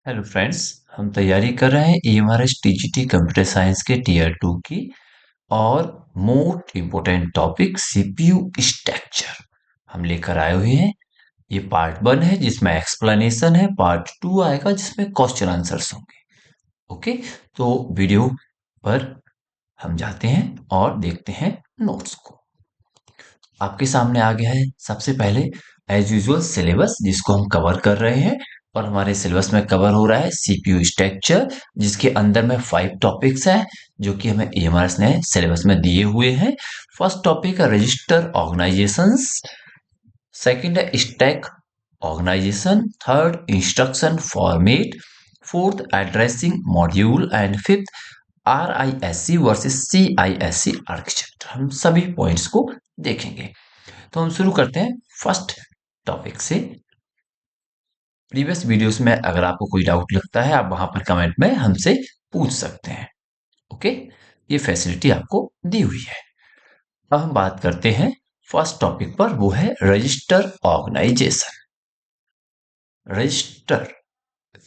Hello friends. हम तैयारी कर रहे हैं EMRS TGT कंप्यूटर साइंस के टीयर 2 की। और most important topic CPU structure हम लेकर आए हुए हैं। ये पार्ट 1 है जिसमें एक्सप्लेनेशन है, पार्ट 2 आएगा जिसमें क्वेश्चन आंसर्स होंगे। ओके, तो वीडियो पर हम जाते हैं और देखते हैं नोट्स को। आपके सामने आ गया है सबसे पहले एज यूजुअल सिलेबस जिसको हम कवर कर रहे हैं। और हमारे सिलेबस में कवर हो रहा है CPU स्ट्रक्चर, जिसके अंदर में 5 टॉपिक्स हैं जो कि हमें EMRS ने सिलेबस में दिए हुए हैं। फर्स्ट टॉपिक है रजिस्टर ऑर्गेनाइजेशंस, सेकंड है stack organisation, third instruction format, fourth addressing module and fifth RISC versus CISC architecture. हम सभी पॉइंट्स को देखेंगे। तो हम शुरू करते हैं फर्स्ट टॉपिक से। प्रीवियस वीडियोस में अगर आपको कोई डाउट लगता है आप वहां पर कमेंट में हमसे पूछ सकते हैं। ओके, ये फैसिलिटी आपको दी हुई है। अब हम बात करते हैं फर्स्ट टॉपिक पर, वो है रजिस्टर ऑर्गेनाइजेशन। रजिस्टर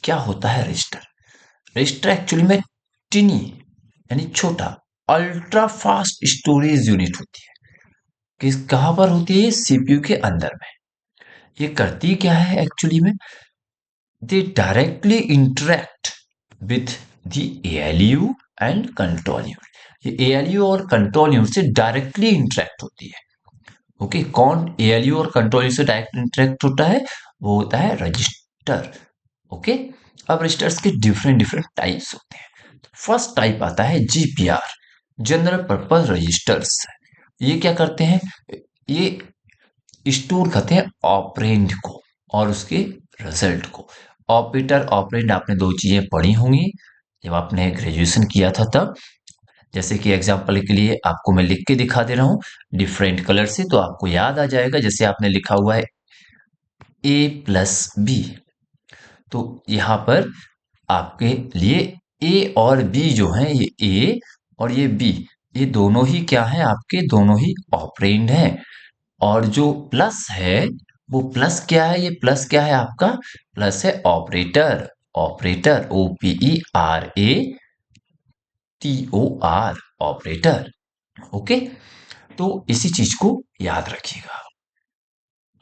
क्या होता है? रजिस्टर रजिस्टर एक्चुअली में टिनी यानी छोटा अल्ट्रा फास्ट स्टोरेज यूनिट होती है। किस कहां पर होती है? CPU के अंदर में। ये करती क्या है एक्चुअली में? they directly interact with the ALU and control unit. ये ALU और कंट्रोल यूनिट से डायरेक्टली इंटरेक्ट होती है। ओके, कौन ALU और कंट्रोल यूनिट से डायरेक्ट इंटरेक्ट होता है? वो होता है रजिस्टर। ओके, अब रजिस्टर्स के डिफरेंट डिफरेंट टाइप्स होते हैं। फर्स्ट टाइप आता है GPR, जनरल पर्पस रजिस्टर्स। ये क्या करते हैं? ये स्टोर करते हैं ऑपरेंड को और उसके रिजल्ट को। ऑपरेटर ऑपरेंड आपने दो चीजें पढ़ी होंगी जब आपने ग्रेजुएशन किया था तब। जैसे कि एग्जांपल के लिए आपको मैं लिख के दिखा दे रहा हूँ डिफरेंट कलर से, तो आपको याद आ जाएगा। जैसे आपने लिखा हुआ है A+B, तो यहाँ पर आपके लिए A और B जो है, ये A और ये B, ये दोनों ही क्या है? आपके दोनों ही ऑपरेंड हैं। और जो प्लस है वो प्लस क्या है? ये प्लस क्या है आपका? प्लस है operator. Operator OPERATOR, operator. Okay, तो इसी चीज को याद रखिएगा।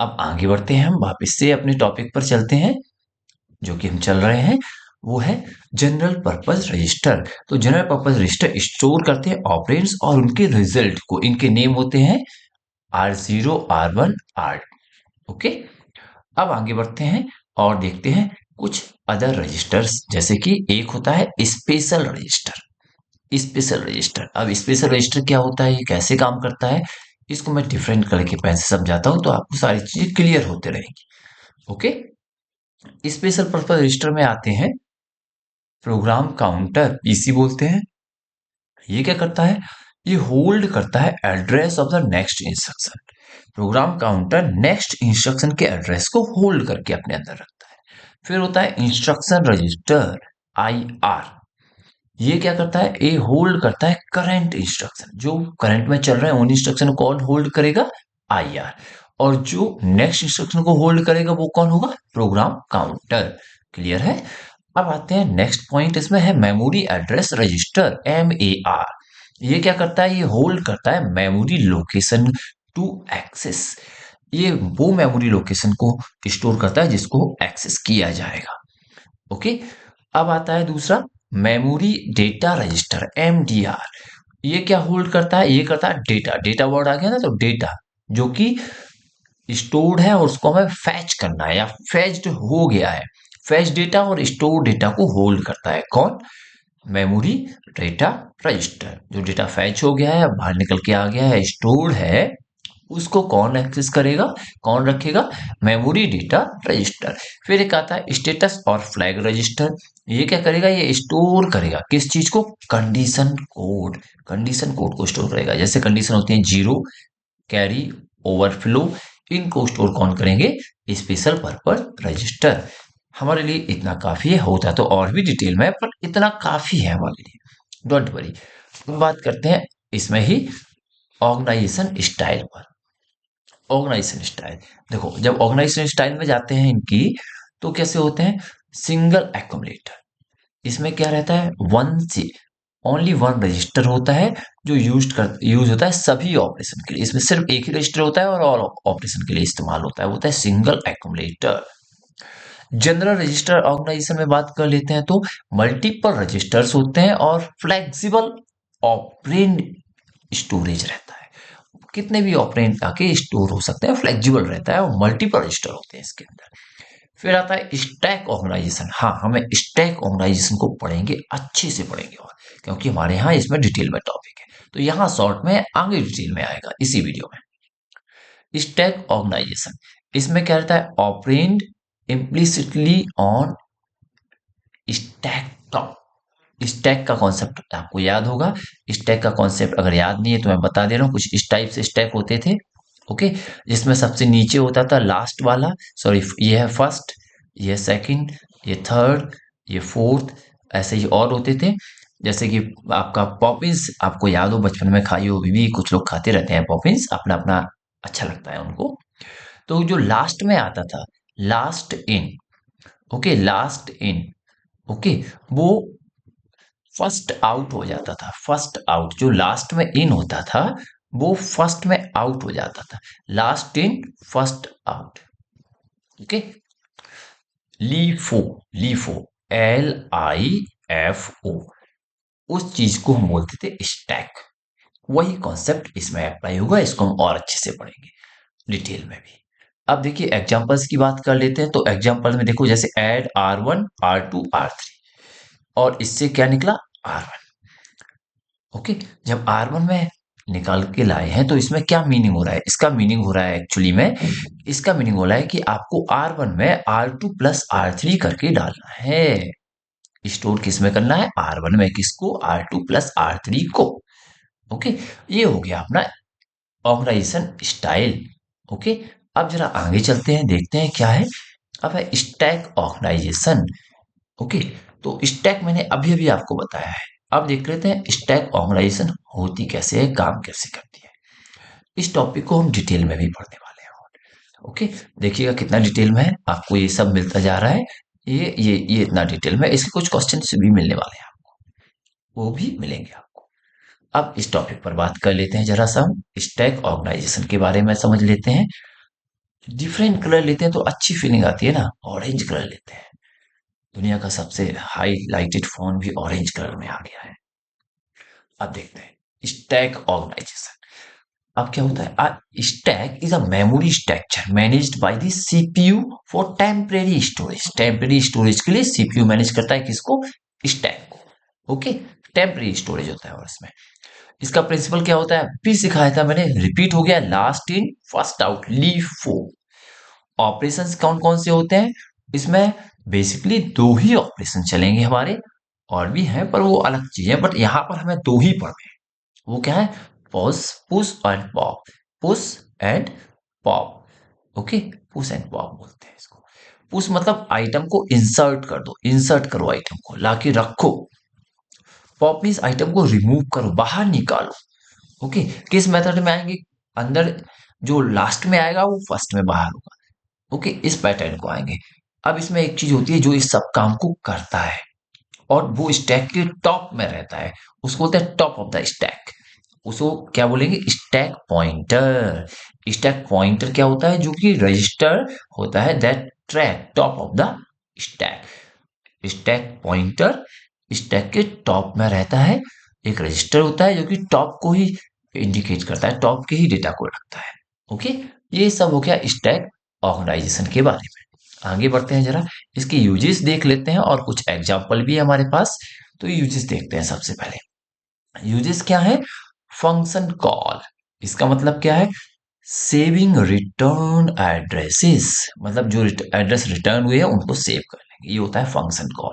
अब आगे बढ़ते हैं, हम वापस से अपने टॉपिक पर चलते हैं जो कि हम चल रहे हैं, वो है जनरल पर्पस रजिस्टर। तो जनरल पर्पस रजिस्टर स्टोर करते हैं ऑपरेंड्स और उनके रिजल्ट को। इनके नेम होते हैं R0, R1, R। ओके, अब आगे बढ़ते हैं और देखते हैं कुछ अदर रजिस्टर्स। जैसे कि एक होता है स्पेशल रजिस्टर। स्पेशल रजिस्टर, अब स्पेशल रजिस्टर क्या होता है, ये कैसे काम करता है, इसको मैं डिफरेंट कलर के पेन से समझाता हूं तो आपको सारी चीजें क्लियर होते रहेंगी। ओके, स्पेशल पर्पस रजिस्टर में आते हैं प्रोग्राम काउंटर, PC बोलते हैं। ये क्या करता है? ये होल्ड करता है address of the next instruction. Program counter next instruction के एड्रेस को होल्ड करके अपने अंदर रखता है। फिर होता है इंस्ट्रक्शन रजिस्टर IR। ये क्या करता है? ये होल्ड करता है करंट इंस्ट्रक्शन, जो करंट में चल रहे हैं उन इंस्ट्रक्शन को कौन होल्ड करेगा? IR। और जो नेक्स्ट इंस्ट्रक्शन को होल्ड करेगा वो कौन होगा? Program counter. क्लियर है? अब आते हैं नेक्स्ट पॉइंट, इसमें है मेमोरी एड्रेस रजिस्टर MAR। ये क्या करता है? ये होल्ड करता है मेमोरी लोकेशन टू एक्सेस। ये वो मेमोरी लोकेशन को स्टोर करता है जिसको एक्सेस किया जाएगा। ओके, अब आता है दूसरा मेमोरी डेटा रजिस्टर MDR। ये क्या होल्ड करता है? ये करता है डेटा। डेटा वर्ड आ गया ना, तो डेटा जो कि स्टोर्ड है और उसको हमें फैच करना है या फैच्ड हो गया है। फैच डेटा और स्टोर डेटा को होल्ड करता है कौन? Memory data register. जो डेटा फैच हो गया है, बाहर निकल के आ गया है, स्टोर्ड है, उसको कौन एक्सेस करेगा, कौन रखेगा? Memory data register. फिर एक आता है स्टेटस और फ्लैग रजिस्टर। ये क्या करेगा? ये स्टोर करेगा किस चीज को? Condition code. कंडीशन कोड को स्टोर करेगा। जैसे कंडीशन होती है जीरो, कैरी, ओवरफ्लो, इनको स्टोर कौन करेंगे? Special purpose register. हमारे लिए इतना काफी है, होता तो और भी डिटेल में, पर इतना काफी है हमारे लिए, डोंट वरी। बात करते हैं इसमें ही ऑर्गेनाइजेशन स्टाइल पर। ऑर्गेनाइजेशन स्टाइल देखो, जब ऑर्गेनाइजेशन स्टाइल में जाते हैं इनकी, तो कैसे होते हैं? सिंगल एक्यूमुलेटर, इसमें क्या रहता है, वन से ओनली वन रजिस्टर होता है जो यूज होता है सभी ऑपरेशन के लिए। इसमें सिर्फ एक ही रजिस्टर होता है और ऑल ऑपरेशन के लिए इस्तेमाल होता है, वो होता है single accumulator. General register organisation में बात कर लेते हैं तो मल्टीपल रजिस्टर्स होते हैं और फ्लेक्सिबल ऑपरेंड स्टोरेज रहता है, कितने भी ऑपरेंड आके स्टोर हो सकते हैं, फ्लेक्सिबल रहता है और मल्टीपल रजिस्टर होते हैं इसके अंदर। फिर आता है स्टैक ऑर्गेनाइजेशन। हाँ, हमें स्टैक ऑर्गेनाइजेशन को पढ़ेंगे, अच्छे से पढ़ेंगे, और क्योंकि हमारे यहाँ इसमें डिटेल में टॉपिक है, तो यहाँ शॉर्ट में आगे डिटेल में आएगा इसी वीडियो में। स्टैक ऑर्गेनाइजेशन, इसमें क्या रहता है, operand implicitly on stack top. Stack का कॉन्सेप्ट आपको याद होगा, स्टैक का कॉन्सेप्ट अगर याद नहीं है तो मैं बता दे रहा हूँ, कुछ इस टाइप से स्टैक होते थे। ओके, जिसमें सबसे नीचे होता था लास्ट वाला, सॉरी ये है फर्स्ट, ये सेकंड, ये थर्ड, ये फोर्थ, ऐसे ही और होते थे। जैसे कि आपका पॉपिंस, आपको याद हो बचपन में खाई हो, अभी भी कुछ लोग खाते रहते हैं पॉपिंस, अपना अपना अच्छा लगता है उनको। तो जो लास्ट में आता था, last in, okay, last in, okay, वो फर्स्ट आउट हो जाता था। फर्स्ट आउट, जो लास्ट में इन होता था वो फर्स्ट में आउट हो जाता था। Last in first out. Okay, LIFO, LIFO, LIFO, उस चीज को हम बोलते थे स्टैक। वही कॉन्सेप्ट इसमें अप्लाई होगा, इसको हम और अच्छे से पढ़ेंगे डिटेल में भी। अब देखिए एग्जांपल्स की बात कर लेते हैं, तो एग्जांपल में देखो, जैसे ऐड R1 R2 R3, और इससे क्या निकला, R1। ओके, जब R1 में निकाल के लाए हैं तो इसमें क्या मीनिंग हो रहा है, इसका मीनिंग हो रहा है एक्चुअली में, इसका मीनिंग हो रहा है कि आपको R1 में R2 प्लस R3 करके डालना है। स्टोर किस में करना है, R1 में, किसको, R2 प्लस R3 को। ओके, ये हो गया अपना ऑर्गेनाइजेशन स्टाइल। ओके, अब जरा आगे चलते हैं, देखते हैं क्या है। अब है स्टैक ऑर्गेनाइजेशन। ओके, तो स्टैक मैंने अभी अभी आपको बताया है। अब देख लेते हैं स्टैक ऑर्गेनाइजेशन होती कैसे है, काम कैसे करती है। इस टॉपिक को हम डिटेल में भी पढ़ने वाले हैं। ओके, देखिएगा कितना डिटेल में है, आपको ये सब मिलता जा रहा है। ये इतना डिटेल में, इसके कुछ क्वेश्चन भी मिलने वाले हैं आपको, वो भी मिलेंगे आपको। अब इस टॉपिक पर बात कर लेते हैं, जरा सा हम स्टैक ऑर्गेनाइजेशन के बारे में समझ लेते हैं। डिफरेंट कलर लेते हैं तो अच्छी फीलिंग आती है ना, ऑरेंज कलर लेते हैं। दुनिया का सबसे हाईलाइटेड फोन भी ऑरेंज कलर में आ गया है। अब देखते हैं स्टैक ऑर्गेनाइजेशन। अब क्या होता है, stack is a memory structure managed by the CPU for temporary storage. Temporary storage के लिए सीपीयू मैनेज करता है किसको, स्टैक को। ओके, टेम्परेरी स्टोरेज होता है, और इसमें इसका प्रिंसिपल क्या होता है, भी सिखाया था मैंने, रिपीट हो गया, last in first out, LIFO. Operations कौन कौन से होते हैं इसमें, बेसिकली दो ही ऑपरेशन चलेंगे हमारे, और भी हैं पर वो अलग चीज है, बट यहाँ पर हमें दो ही पढ़ने हैं। वो क्या है, push, push and pop, push and pop. Okay, push and pop बोलते हैं इसको। पुश मतलब आइटम को इंसर्ट कर दो, इंसर्ट करो आइटम को, लाके रखो। पॉप मीन्स आइटम को रिमूव करो, बाहर निकालो। ओके, किस मेथड में आएंगे, अंदर जो लास्ट में आएगा वो फर्स्ट में बाहर होगा। ओके, इस पैटर्न को आएंगे। अब इसमें एक चीज होती है जो इस सब काम को करता है और वो स्टैक के टॉप में रहता है, उसको बोलते हैं टॉप ऑफ द स्टैक। उसको क्या बोलेंगे, स्टैक पॉइंटर। स्टैक पॉइंटर क्या होता है, जो कि रजिस्टर होता है that track top of the stack. Stack pointer stack के टॉप में रहता है, एक रजिस्टर होता है जो कि टॉप को ही इंडिकेट करता है, टॉप के ही डेटा को रखता है। ओके, ये सब हो गया स्टैक ऑर्गेनाइजेशन के बारे में। आगे बढ़ते हैं, जरा इसके यूजेस देख लेते हैं और कुछ एग्जाम्पल भी है हमारे पास। तो यूजेस देखते हैं सबसे पहले। यूजेस क्या है, फंक्शन कॉल, इसका मतलब क्या है, सेविंग रिटर्न एड्रेसेस, मतलब जो एड्रेस रिटर्न हुए हैं उनको सेव कर लेंगे, ये होता है फंक्शन कॉल।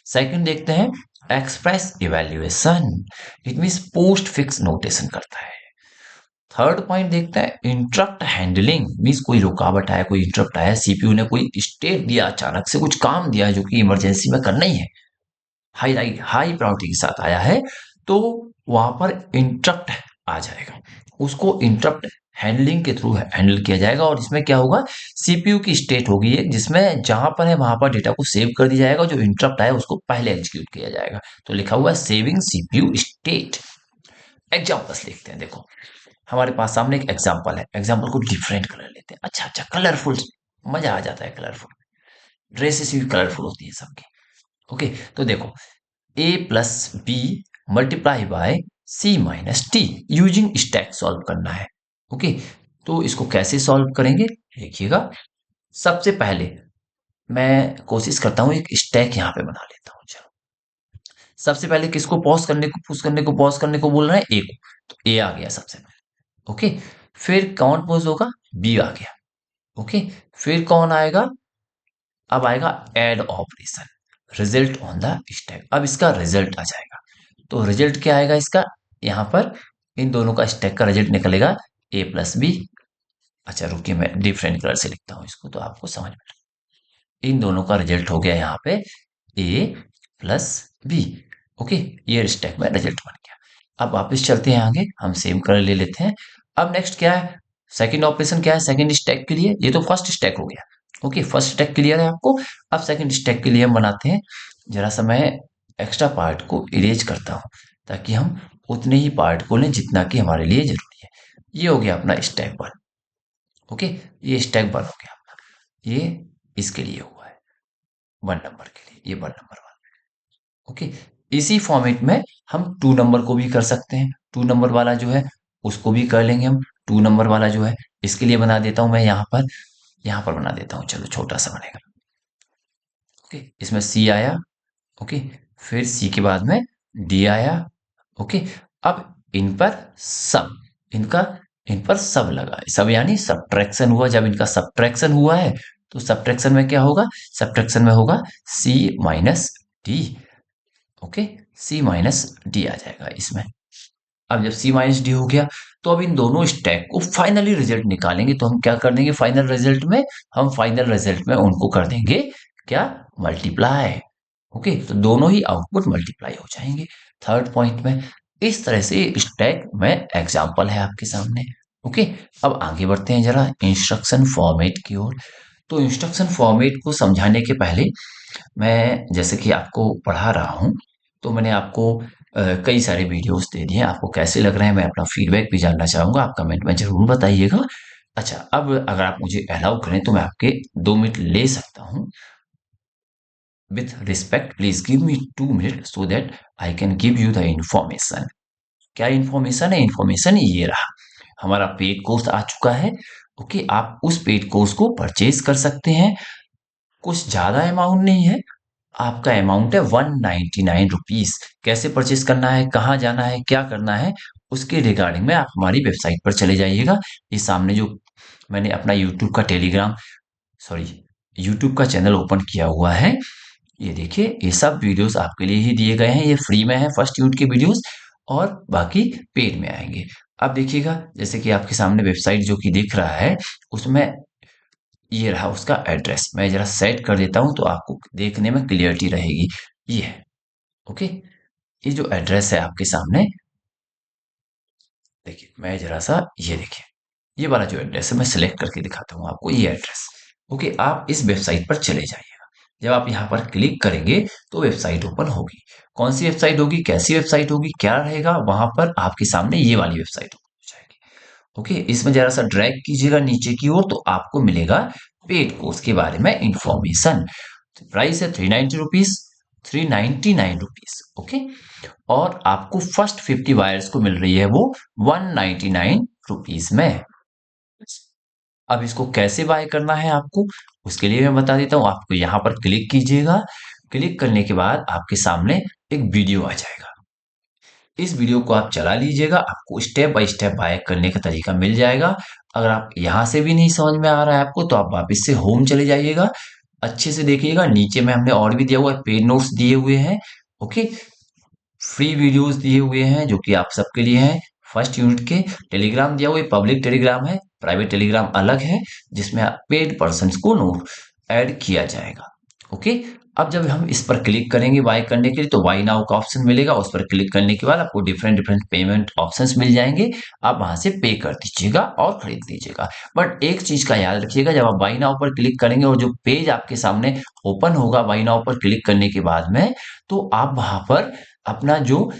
सेकंड देखते हैं express evaluation, it means post fix notation करता है। थर्ड पॉइंट देखते हैं इंटरप्ट हैंडलिंग, मींस कोई रुकावट आया, कोई इंटरप्ट आया, सीपीयू ने कोई स्टेट दिया, अचानक से कुछ काम दिया जो कि इमरजेंसी में करना ही है, हाई प्रायोरिटी के साथ आया है, तो वहां पर इंटरप्ट आ जाएगा, उसको इंटरप्ट हैंडलिंग के थ्रू हैंडल किया जाएगा। और इसमें क्या होगा, सीपीयू की स्टेट होगी एक, जिसमें जहां पर है वहां पर डेटा को सेव कर दिया जाएगा, जो इंटरप्ट आए उसको पहले एग्जीक्यूट किया जाएगा। तो लिखा हुआ है सेविंग सीपीयू स्टेट। एग्जाम्पल्स लिखते हैं। देखो हमारे पास सामने एक एग्जाम्पल है, एग्जाम्पल को डिफरेंट कलर लेते हैं। अच्छा अच्छा कलरफुल, मजा आ जाता है कलरफुल, ड्रेसेस भी कलरफुल होती है सबकी। ओके, तो देखो A plus B multiply by C minus T using stack solve करना है। ओके, तो इसको कैसे सॉल्व करेंगे देखिएगा। सबसे पहले मैं कोशिश करता हूं एक स्टैक यहां पे बना लेता हूं। चलो सबसे पहले किसको पॉज करने को पुश करने को पॉज करने को बोल रहा है, ए को। तो ए आ गया सबसे पहले। ओके, फिर कौन पॉज होगा, बी आ गया। ओके, फिर कौन आएगा, अब आएगा add operation, result on the stack. अब इसका रिजल्ट आ जाएगा। तो रिजल्ट क्या आएगा इसका, यहां पर इन दोनों का स्टैक का रिजल्ट निकलेगा ए प्लस बी। अच्छा रुकिए मैं डिफरेंट कलर से लिखता हूं इसको तो आपको समझ में। इन दोनों का रिजल्ट हो गया यहाँ पे ए प्लस बी। ओके, ये स्टैक में रिजल्ट बन गया। अब वापस चलते हैं आगे, हम सेम कलर ले लेते हैं। अब नेक्स्ट क्या है, सेकंड ऑपरेशन क्या है, सेकंड स्टैक के लिए, ये तो फर्स्ट स्टैक हो गया। ओके, फर्स्ट स्टैक क्लियर है आपको। अब सेकंड स्टैक के लिए हम बनाते हैं, जरा सा मैं एक्स्ट्रा पार्ट को इरेज करता हूं, ताकि हम उतने ही पार्ट को लें जितना कि हमारे लिए जरूरी है। ये हो गया अपना स्टैक वन। ओके, ये स्टैक वन हो गया अपना। ये इसके लिए हुआ है, वन नंबर के लिए, ये वन नंबर वन। ओके, इसी फॉर्मेट में हम टू नंबर को भी कर सकते हैं। टू नंबर वाला जो है उसको भी कर लेंगे हम। टू नंबर वाला जो है इसके लिए बना देता हूं मैं यहाँ पर बना देता हूँ। चलो छोटा सा बनेगा। ओके, इसमें सी आया। ओके, फिर सी के बाद में डी आया। ओके, अब इन पर सब, इनका इन पर सब लगा, सब यानी सब्ट्रैक्शन हुआ। जब इनका सब्ट्रैक्शन हुआ है तो सब्ट्रैक्शन में क्या होगा, सब्ट्रैक्शन में होगा सी माइनस डी। ओके, सी माइनस डी आ जाएगा इसमें। अब जब सी माइनस डी हो गया तो अब इन दोनों स्टैक को फाइनली रिजल्ट निकालेंगे। तो हम क्या कर देंगे फाइनल रिजल्ट में, हम फाइनल रिजल्ट में उनको कर देंगे क्या, मल्टीप्लाई। ओके, तो दोनों ही आउटपुट मल्टीप्लाई हो जाएंगे थर्ड पॉइंट में। इस तरह से स्टैक में एग्जाम्पल है आपके सामने। ओके, अब आगे बढ़ते हैं जरा इंस्ट्रक्शन फॉर्मेट की ओर। तो इंस्ट्रक्शन फॉर्मेट को समझाने के पहले मैं जैसे कि आपको पढ़ा रहा हूँ, तो मैंने आपको कई सारे वीडियोस दे दिए हैं। आपको कैसे लग रहे हैं मैं अपना फीडबैक भी जानना चाहूंगा, आप कमेंट में जरूर बताइएगा। अच्छा, अब अगर आप मुझे अलाउ करें तो मैं आपके 2 मिनट ले सकता हूँ। With respect please give me 2 minute so that I can give you the information. क्या इंफॉर्मेशन है, इंफॉर्मेशन ये रहा, हमारा पेड कोर्स आ चुका है। ओके, आप उस पेड कोर्स को परचेज कर सकते हैं। कुछ ज्यादा अमाउंट नहीं है, आपका अमाउंट है 199 रुपीज। कैसे परचेज करना है, कहाँ जाना है, क्या करना है, उसके रिगार्डिंग में आप हमारी वेबसाइट पर चले जाइएगा। ये सामने जो मैंने अपना यूट्यूब का टेलीग्राम सॉरी यूट्यूब का चैनल ओपन किया हुआ है, ये देखिए ये सब वीडियोस आपके लिए ही दिए गए हैं। ये फ्री में है फर्स्ट यूनिट के वीडियोस, और बाकी पेड में आएंगे। अब देखिएगा जैसे कि आपके सामने वेबसाइट जो कि दिख रहा है, उसमें ये रहा उसका एड्रेस। मैं जरा सेट कर देता हूं तो आपको देखने में क्लियरिटी रहेगी। ये है। ओके, ये जो एड्रेस है आपके सामने, देखिए मैं जरा सा ये देखिए, ये वाला जो एड्रेस है मैं सिलेक्ट करके दिखाता हूँ आपको, ये एड्रेस। ओके, आप इस वेबसाइट पर चले जाइएगा। जब आप यहाँ पर क्लिक करेंगे तो वेबसाइट ओपन होगी। कौन सी वेबसाइट होगी, कैसी वेबसाइट होगी, क्या रहेगा वहां पर आपके सामने, ये वाली वेबसाइट ओपन हो जाएगी। ओके, इसमें जरा सा ड्रैग कीजिएगा नीचे की ओर तो आपको मिलेगा पेड कोर्स के बारे में इंफॉर्मेशन। प्राइस है 390 रुपीज, 399 रुपीज। ओके, और आपको फर्स्ट 50 वायर्स को मिल रही है वो 199 रुपीज में। अब इसको कैसे बाय करना है आपको, उसके लिए मैं बता देता हूँ। आपको यहाँ पर क्लिक कीजिएगा। क्लिक करने के बाद आपके सामने एक वीडियो आ जाएगा। इस वीडियो को आप चला लीजिएगा, आपको स्टेप बाय स्टेप बाय करने का तरीका मिल जाएगा। अगर आप यहाँ से भी नहीं समझ में आ रहा है आपको, तो आप वापस से होम चले जाइएगा, अच्छे से देखिएगा। नीचे में हमने और भी दिया हुआ है, पेड नोट्स दिए हुए हैं। ओके, फ्री वीडियोस दिए हुए हैं जो कि आप सबके लिए हैं। फर्स्ट यूनिट के टेलीग्राम दिया हुआ है, पब्लिक टेलीग्राम है, प्राइवेट टेलीग्राम अलग है, जिसमें पेड पर्सन को नोट ऐड किया जाएगा। ओके। अब जब हम इस पर क्लिक करेंगे बाय करने के लिए तो बाय नाउ का ऑप्शन मिलेगा। उस पर क्लिक करने के बाद आपको डिफरेंट डिफरेंट पेमेंट ऑप्शंस मिल जाएंगे। आप वहां से पे कर दीजिएगा और खरीद लीजिएगा। बट एक चीज का याद रखिएगा, जब आप बाय नाउ पर क्लिक करेंगे और जो पेज आपके सामने ओपन होगा बाय नाउ पर क्लिक करने के बाद में, तो आप वहां पर अपना जो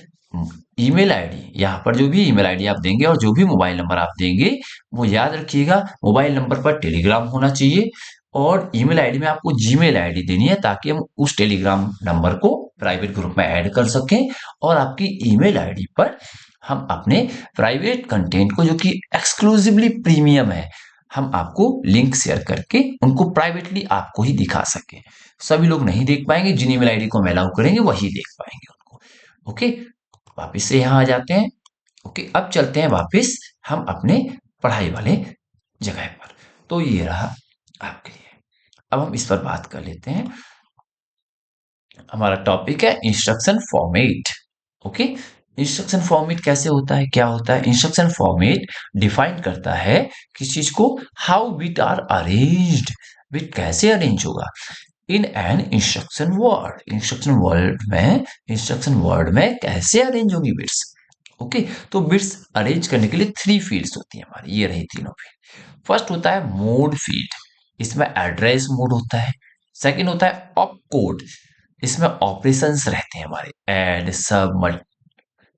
ईमेल आईडी, यहाँ पर जो भी ईमेल आईडी आप देंगे और जो भी मोबाइल नंबर आप देंगे, वो याद रखिएगा मोबाइल नंबर पर टेलीग्राम होना चाहिए और ईमेल आईडी में आपको जीमेल आईडी देनी है, ताकि हम उस टेलीग्राम नंबर को प्राइवेट ग्रुप में ऐड कर सकें और आपकी ईमेल आईडी पर हम अपने प्राइवेट कंटेंट को, जो कि एक्सक्लूसिवली प्रीमियम है, हम आपको लिंक शेयर करके उनको प्राइवेटली आपको ही दिखा सके। सभी लोग नहीं देख पाएंगे, जिन ईमेल आईडी को हम अलाउ करेंगे वही देख पाएंगे उनको। ओके, वापिस से यहाँ आ जाते हैं। ओके, अब चलते हैं वापिस हम अपने पढ़ाई वाले जगह पर। तो ये रहा आपके लिए। अब हम इस पर बात कर लेते हैं। हमारा टॉपिक है instruction format. Okay, instruction format कैसे होता है, क्या होता है? इंस्ट्रक्शन फॉर्मेट डिफाइन करता है किस चीज को, how bit are arranged, bit कैसे अरेंज होगा in an instruction word, instruction word में कैसे अरेंज होगी बिट्स। ओके, तो बिट्स अरेंज करने के लिए 3 फील्ड्स होती है हमारी, ये रही तीनों फील्ड। फर्स्ट होता है मोड फील्ड, इसमें एड्रेस मोड होता है। सेकंड होता है ऑप कोड, इसमें ऑपरेशंस रहते हैं हमारे, ऐड, सब, मल्ट,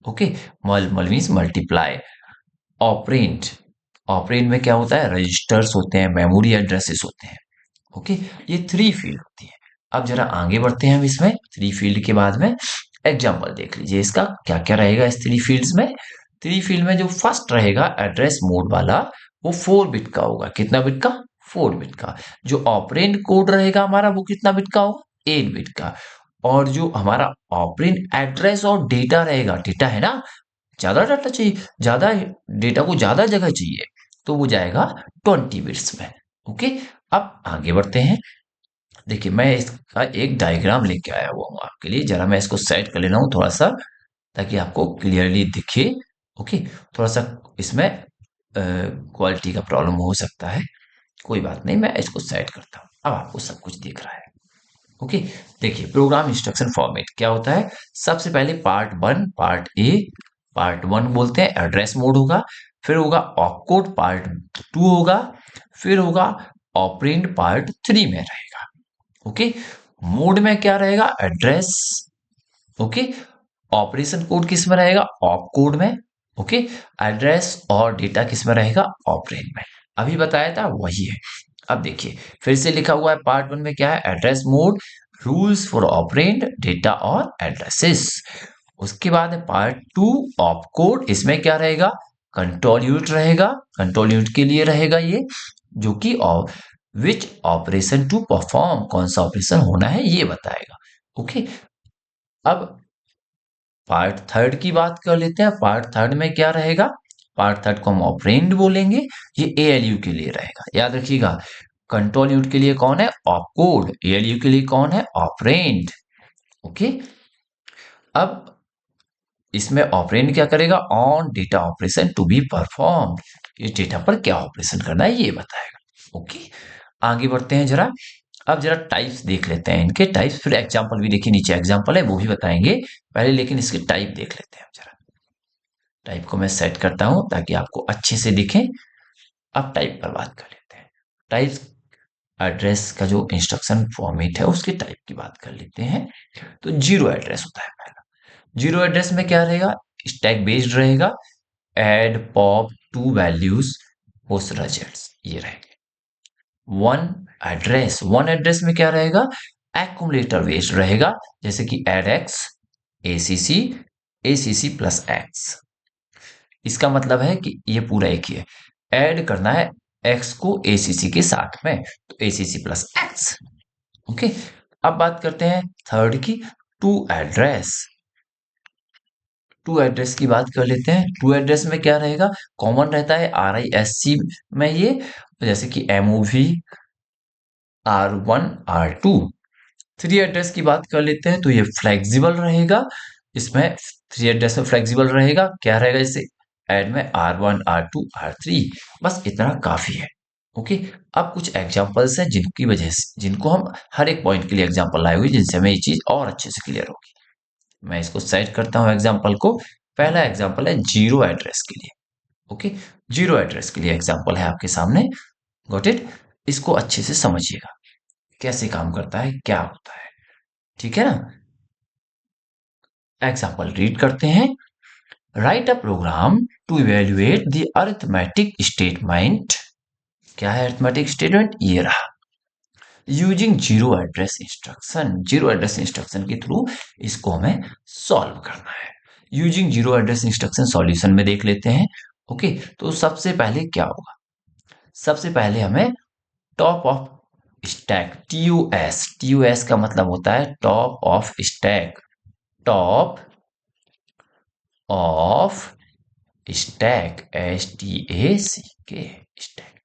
ओके, मल मीन्स मल्टीप्लाई। ऑपरेंड, ऑपरेंड में क्या होता है, रजिस्टर्स होते हैं, मेमोरी एड्रेसेस होते हैं। ओके, ये 3 फील्ड होती है। अब जरा आगे बढ़ते हैं हम इसमें 3 फील्ड के बाद में। एग्जाम्पल देख लीजिए इसका क्या क्या रहेगा इस 3 फील्ड्स में। 3 फील्ड में जो फर्स्ट रहेगा एड्रेस मोड वाला, वो 4 बिट का होगा। कितना बिट का? 4 बिट का। जो ऑपरेंड कोड रहेगा हमारा, वो कितना बिट का होगा? 8 बिट का। और जो हमारा ऑपरेंड एड्रेस और डेटा रहेगा, डेटा है ना, ज्यादा डाटा चाहिए, ज्यादा डेटा को ज्यादा जगह चाहिए, तो वो जाएगा 20 बिट्स में। ओके, अब आगे बढ़ते हैं। देखिए मैं इसका एक डायग्राम लेके आया हुआ हूँ आपके लिए, जरा मैं इसको सेट कर ले रहा हूँ थोड़ा सा, ताकि आपको क्लियरली दिखे। ओके, थोड़ा सा इसमें क्वालिटी का प्रॉब्लम हो सकता है, कोई बात नहीं, मैं इसको सेट करता हूँ। अब आपको सब कुछ दिख रहा है। ओके, देखिए प्रोग्राम इंस्ट्रक्शन फॉर्मेट क्या होता है। सबसे पहले पार्ट 1, पार्ट ए, पार्ट 1 बोलते हैं, एड्रेस मोड होगा। फिर होगा ऑपकोड पार्ट 2 होगा। फिर होगा ऑपरेंड पार्ट 3 में रहेगा। ओके, मोड में क्या रहेगा, एड्रेस। ओके, ऑपरेशन कोड किस में रहेगा, ऑप कोड में। ओके, एड्रेस और डेटा किस में रहेगा, ऑपरेंड में। अभी बताया था वही है। अब देखिए फिर से लिखा हुआ है पार्ट 1 में क्या है, address mode, rules for operand, data और एड्रेसेस। उसके बाद है पार्ट 2 ऑप कोड, इसमें क्या रहेगा, कंट्रोल यूनिट रहेगा। कंट्रोल यूनिट के लिए रहेगा ये, जो कि विच ऑपरेशन टू परफॉर्म, कौन सा ऑपरेशन होना है ये बताएगा। ओके, अब पार्ट 3 की बात कर लेते हैं। पार्ट 3 में क्या रहेगा, पार्ट 3 को हम ऑपरेंड बोलेंगे, ये एएलयू के लिए रहेगा। याद रखिएगा, कंट्रोल यूनिट के लिए कौन है, ऑपकोड, एएलयू के लिए कौन है, ऑपरेंड। ओके, अब इसमें ऑपरेंड क्या करेगा, on data operation to be perform, इस डेटा पर क्या ऑपरेशन करना है ये बताएगा। ओके, आगे बढ़ते हैं जरा। अब जरा टाइप्स देख लेते हैं, इनके टाइप्स, फिर एग्जांपल भी देखिए, नीचे एग्जांपल है वो भी बताएंगे पहले, लेकिन इसके टाइप देख लेते हैं जरा। टाइप को मैं सेट करता हूं ताकि आपको अच्छे से दिखे। अब टाइप पर बात कर लेते हैं। टाइप्स, एड्रेस का जो इंस्ट्रक्शन फॉर्मेट है उसके टाइप की बात कर लेते हैं। तो जीरो एड्रेस होता है पहला। जीरो एड्रेस में क्या रहेगा, स्टैक बेस्ड रहेगा, add pop two values post results, ये रहेंगे। वन एड्रेस में क्या रहेगा, एक्यूमुलेटर बेस्ड रहेगा, जैसे कि add X, ACC, ACC plus X. इसका मतलब है कि ये पूरा एक ही है, ऐड करना है एक्स को एसीसी के साथ में, तो एसीसी प्लस एक्स। ओके, अब बात करते हैं थर्ड की, टू एड्रेस। टू एड्रेस की बात कर लेते हैं। टू एड्रेस में क्या रहेगा, कॉमन रहता है RISC में ये, जैसे कि MOV, R1, R2। Three address की बात कर लेते हैं, तो ये फ्लेक्सिबल रहेगा। इसमें थ्री एड्रेस में फ्लेक्सिबल रहेगा, क्या रहेगा, जैसे ऐड में R1, R2, R3। बस इतना काफी है। ओके। अब कुछ एग्जांपल्स हैं जिनकी वजह से, जिनको हम हर एक पॉइंट के लिए एग्जांपल लाए हुए, जिनसे हमें ये चीज और अच्छे से क्लियर होगी। मैं इसको सेट करता हूं एग्जांपल को। पहला एग्जांपल है जीरो एड्रेस के लिए। ओके, जीरो एड्रेस के लिए एग्जांपल है आपके सामने। Got it. इसको अच्छे से समझिएगा, कैसे काम करता है, क्या होता है। ठीक है ना। एग्जांपल रीड करते हैं। Write a program to evaluate the arithmetic statement. क्या है अरिथमेटिक स्टेटमेंट? ये रहा। Using zero address instruction, zero address instruction के थ्रू इसको हमें सॉल्व करना है। Using zero address instruction solution में देख लेते हैं। ओके, तो सबसे पहले क्या होगा? सबसे पहले हमें top of stack, TUS, TUS का मतलब होता है top of stack, top of stack, S T A C K, stack,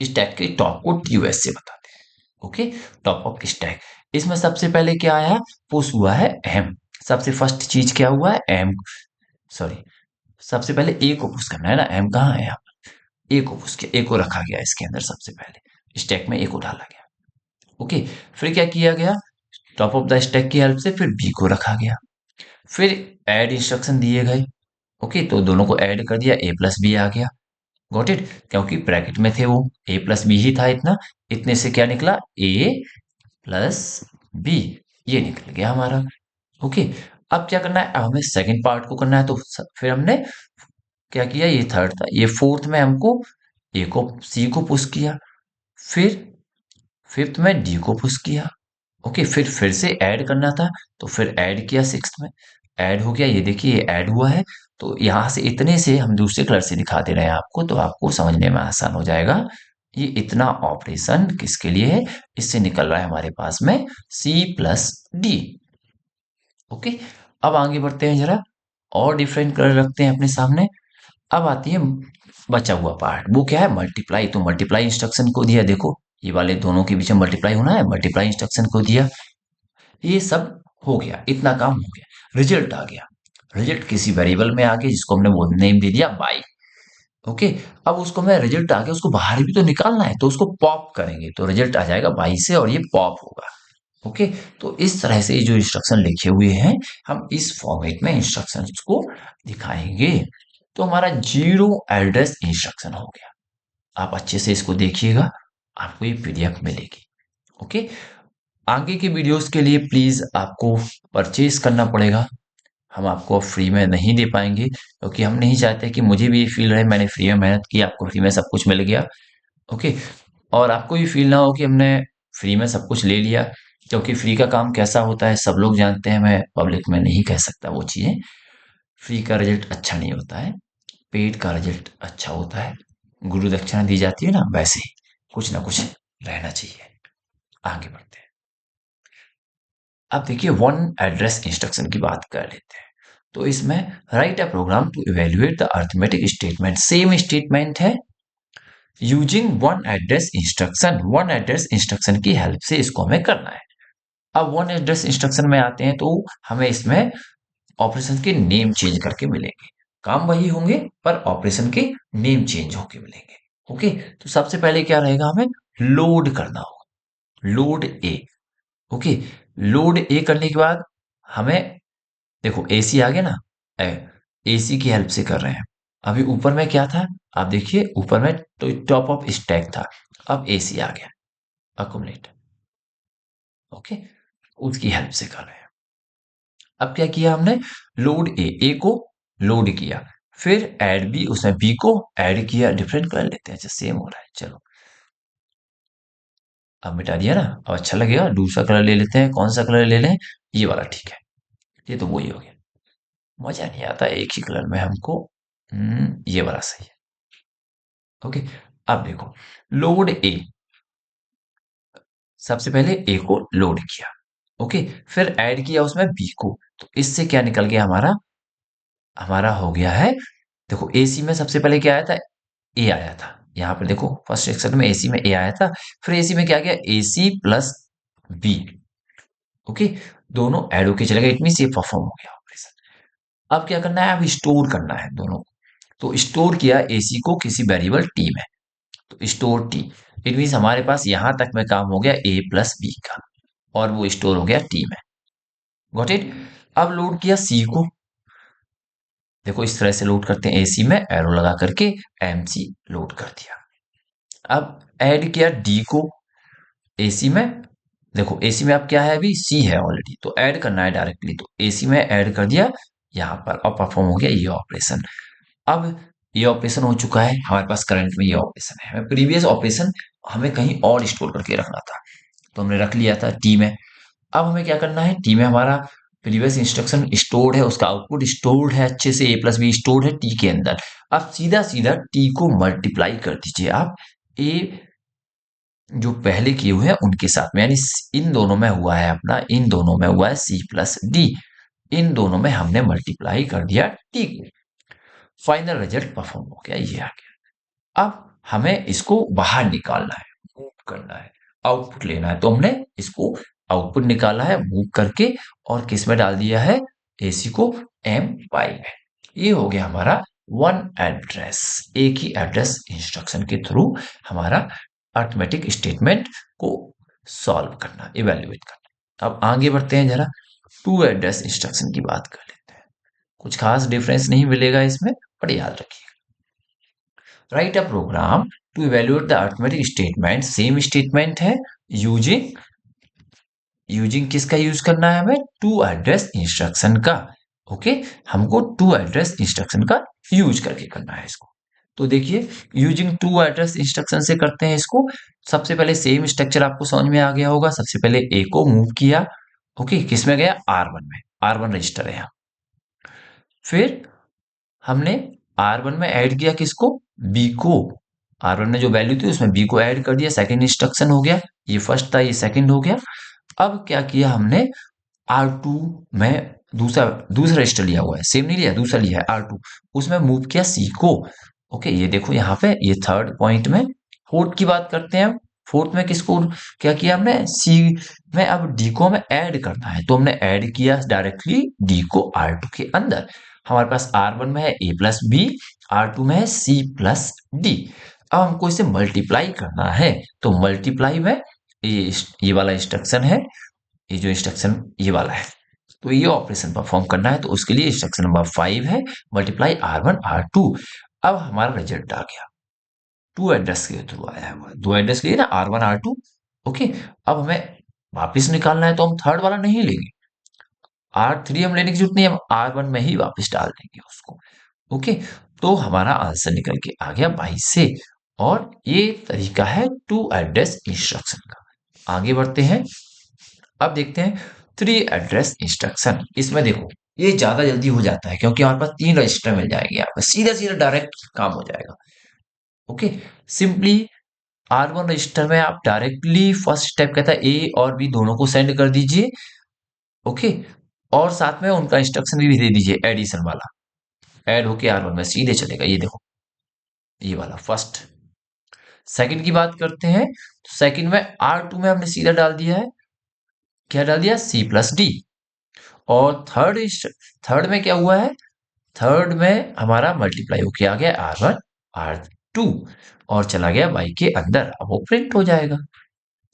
stack के टॉप को टीयूएस से बताते हैं। Okay, top of stack. इसमें सबसे पहले क्या आया? पुश हुआ है एम। सबसे फर्स्ट चीज क्या हुआ है? एम, सॉरी, सबसे पहले ए को पुश करना है ना। एम कहाँ है? यहाँ पर ए को पुश किया, ए को रखा गया इसके अंदर। सबसे पहले स्टैक में ए को डाला गया। ओके, फिर क्या किया गया? टॉप ऑफ द स्टैक की हेल्प से फिर बी को रखा गया। फिर ऐड इंस्ट्रक्शन दिए गए। ओके, तो दोनों को ऐड कर दिया, ए प्लस बी आ गया। Got it. क्योंकि ब्रैकेट में थे वो, ए प्लस बी ही था इतना। इतने से क्या निकला? ए प्लस बी, ये निकल गया हमारा। ओके, अब क्या करना है? अब हमें सेकंड पार्ट को करना है। तो फिर हमने क्या किया? ये थर्ड था, ये फोर्थ में हमको ए को, सी को पुश किया। फिर फिफ्थ में डी को पुश किया। ओके, फिर से ऐड करना था, तो फिर ऐड किया सिक्स्थ में। ऐड हो गया, ये देखिए ये ऐड हुआ है। तो यहां से इतने से हम दूसरे कलर से दिखा दे रहे हैं आपको, तो आपको समझने में आसान हो जाएगा। ये इतना ऑपरेशन किसके लिए है? इससे निकल रहा है हमारे पास में सी प्लस डी। ओके, अब आगे बढ़ते हैं जरा, और डिफरेंट कलर रखते हैं अपने सामने। अब आती है बचा हुआ पार्ट, वो क्या है? मल्टीप्लाई। तो मल्टीप्लाई इंस्ट्रक्शन को दिया, देखो ये वाले दोनों के बीच में मल्टीप्लाई होना है, मल्टीप्लाई इंस्ट्रक्शन को दिया। ये सब हो गया, इतना काम हो गया। रिजल्ट आ गया, रिजल्ट किसी वेरिएबल में आ गया, जिसको हमने वो नेम दे दिया बाई। ओके, अब उसको मैं, रिजल्ट आ गया, उसको बाहर भी तो निकालना है, तो उसको पॉप करेंगे, तो रिजल्ट आ जाएगा बाई से, और ये पॉप होगा। ओके, तो इस तरह से जो इंस्ट्रक्शन लिखे हुए हैं, हम इस फॉर्मेट में इंस्ट्रक्शंस को दिखाएंगे। तो हमारा जीरो एड्रेस इंस्ट्रक्शन हो गया। आप अच्छे से इसको देखिएगा, आपको ये पीडीएफ मिलेगी। ओके, आगे के वीडियोस के लिए प्लीज आपको परचेज करना पड़ेगा। हम आपको फ्री में नहीं दे पाएंगे, क्योंकि हम नहीं चाहते कि मुझे भी ये फील रहे मैंने फ्री में मेहनत की, आपको फ्री में सब कुछ मिल गया। ओके, और आपको ये फील ना हो कि हमने फ्री में सब कुछ ले लिया, क्योंकि फ्री का काम कैसा होता है सब लोग जानते हैं, मैं पब्लिक में नहीं कह सकता वो चीजें। फ्री का रिजल्ट अच्छा नहीं होता है, पेड का रिजल्ट अच्छा होता है। गुरु दक्षिणा दी जाती है ना, वैसे ही कुछ ना कुछ रहना चाहिए। आगे बढ़ते हैं। अब देखिए वन एड्रेस इंस्ट्रक्शन की बात कर लेते हैं। तो इसमें write a program to evaluate the arithmetic statement, same statement है। Using one address instruction, one address instruction की हेल्प से इसको हमें करना है। अब वन एड्रेस इंस्ट्रक्शन में आते हैं, तो हमें इसमें ऑपरेशन के नेम चेंज करके मिलेंगे। काम वही होंगे, पर ऑपरेशन के नेम चेंज होके मिलेंगे। ओके, तो सबसे पहले क्या रहेगा? हमें लोड करना होगा, load A. Okay, load A करने के बाद हमें, देखो एसी आ गया ना, एसी की हेल्प से कर रहे हैं। अभी ऊपर में क्या था? आप देखिए ऊपर में तो टॉप ऑफ स्टैक था, अब एसी आ गया, अकुमुलेट। ओके, उसकी हेल्प से कर रहे हैं। अब क्या किया हमने? लोड ए, ए को लोड किया, फिर ऐड बी, उसमें बी को ऐड किया। डिफरेंट कर लेते हैं, अच्छा सेम हो रहा है, चलो अब मिटा दिया ना। अब अच्छा लगेगा, दूसरा कलर ले लेते हैं। कौन सा कलर ले लें? ये वाला ठीक है, ये तो वही हो गया। मजा नहीं आता एक ही कलर में हमको। ये वाला सही है। ओके, अब देखो लोड ए, सबसे पहले ए को लोड किया। ओके, फिर ऐड किया उसमें बी को, तो इससे क्या निकल गया हमारा? हमारा हो गया है, देखो एसी में सबसे पहले क्या आया था? ए आया था। यहाँ पर देखो फर्स्ट सेक्शन में एसी में ए आया था, फिर एसी में क्या गया? AC plus B. ओके, दोनों ऐड होके चले गए, इट मीन ये परफॉर्म हो गया ऑपरेशन। अब क्या करना है? अब स्टोर करना है दोनों को। तो स्टोर किया एसी को किसी वेरिएबल टी में। तो स्टोर टी, इट मीन हमारे पास यहां तक में काम हो गया ए प्लस बी का, और वो स्टोर हो गया टी में। Got it. अब लोड किया सी को, देखो इस तरह से लोड करते हैं, एसी में एरो लगा करके एमसी लोड कर दिया। अब ऐड किया डी को एसी में, देखो एसी में अब क्या है, अभी सी है ऑलरेडी, तो ऐड करना है डायरेक्टली, तो एसी में ऐड कर दिया यहां पर, और परफॉर्म हो गया ये ऑपरेशन। अब ये ऑपरेशन हो चुका है, हमारे पास करंट में ये ऑपरेशन है। प्रीवियस ऑपरेशन हमें कहीं और स्टोर करके रखना था, तो हमने रख लिया था टी में। अब हमें क्या करना है, टी में हमारा प्रीवियस इंस्ट्रक्शन स्टोर्ड है, उसका आउटपुट स्टोर्ड है अच्छे से, ए प्लस बी स्टोर्ड है टी के अंदर। अब सीधा सीधा टी को मल्टीप्लाई कर दीजिए आप ए जो पहले किए हुए हैं उनके साथ में, यानी इन दोनों में हुआ है अपना, इन दोनों में हुआ है सी प्लस डी, इन दोनों में हमने मल्टीप्लाई कर दिया टी को। फाइनल रिजल्ट परफॉर्म हो गया, ये आ गया। अब हमें इसको बाहर निकालना है, मूव करना है, आउटपुट लेना है, तो हमने इसको आउटपुट निकाला है मूव करके, और किस में डाल दिया है, एसी को एम पाई में। ये हो गया हमारा वन एड्रेस, एक ही एड्रेस इंस्ट्रक्शन के थ्रू हमारा अरिथमेटिक स्टेटमेंट को सॉल्व करना, इवेल्युएट करना। अब आगे बढ़ते हैं, जरा टू एड्रेस इंस्ट्रक्शन की बात कर लेते हैं। कुछ खास डिफरेंस नहीं मिलेगा इसमें, पर याद रखिए। Write a program to evaluate the arithmetic statement, same statement है, यूजिंग यूजिंग किसका यूज करना है, हमें टू एड्रेस इंस्ट्रक्शन का। ओके, हमको टू एड्रेस इंस्ट्रक्शन का यूज करके करना है इसको। तो देखिए यूजिंग टू एड्रेस इंस्ट्रक्शन से करते हैं इसको। सबसे पहले सेम स्ट्रक्चर आपको समझ में आ गया होगा। सबसे पहले ए को मूव किया, ओके, किस में गया, R1 में, R1 रजिस्टर है यहाँ। फिर हमने R1 में ऐड किया किसको, बी को, R1 में जो वैल्यू थी उसमें बी को ऐड कर दिया, सेकंड इंस्ट्रक्शन हो गया। ये फर्स्ट था, ये सेकंड हो गया। अब क्या किया हमने, R2 में दूसरा दूसरा रजिस्टर लिया हुआ है, सेम नहीं लिया, दूसरा लिया है R2, उसमें मूव किया सी को। ओके, ये देखो यहाँ पे, ये थर्ड पॉइंट में। फोर्थ की बात करते हैं। फोर्थ में किसको क्या किया हमने, सी में अब डी को हमें ऐड करना है, तो हमने ऐड किया डायरेक्टली डी को R2 के अंदर। हमारे पास R1 में है ए प्लस बी, R2 में है सी प्लस डी। अब हमको इसे मल्टीप्लाई करना है, तो मल्टीप्लाई में ये वाला इंस्ट्रक्शन है, ये जो इंस्ट्रक्शन ये वाला है, तो ये ऑपरेशन परफॉर्म करना है, तो उसके लिए इंस्ट्रक्शन नंबर 5 है, मल्टीप्लाई R1 R2। अब हमारा रिजल्ट आ गया, टू एड्रेस के थ्रू आया है, दो एड्रेस लिए ना, R1 R2। ओके, अब हमें वापस निकालना है, तो हम थर्ड वाला नहीं लेंगे, R3 हम लेने की जरूरत नहीं है, हम R1 में ही वापस डाल देंगे उसको। ओके, तो हमारा आंसर निकल के आ गया 22 से, और ये तरीका है टू एड्रेस इंस्ट्रक्शन का। आगे बढ़ते हैं, अब देखते हैं थ्री एड्रेस इंस्ट्रक्शन। इसमें देखो ये ज्यादा जल्दी हो जाता है, क्योंकि हमारे पास 3 रजिस्टर मिल जाएंगे, यहाँ पे सीधा सीधा डायरेक्ट काम हो जाएगा। ओके, सिंपली R1 रजिस्टर में आप डायरेक्टली फर्स्ट स्टेप कहता है ए और बी दोनों को सेंड कर दीजिए। ओके, और साथ में उनका इंस्ट्रक्शन भी दे दीजिए एडिशन वाला, ऐड होके R1 में सीधे चलेगा। ये देखो ये वाला फर्स्ट। सेकंड की बात करते हैं, तो सेकंड में R2 में हमने सीधा डाल दिया है, क्या डाल दिया, सी प्लस डी। और थर्ड में क्या हुआ है, थर्ड में हमारा मल्टीप्लाई होके आ गया R1 R2, और चला गया y के अंदर। अब वो प्रिंट हो जाएगा,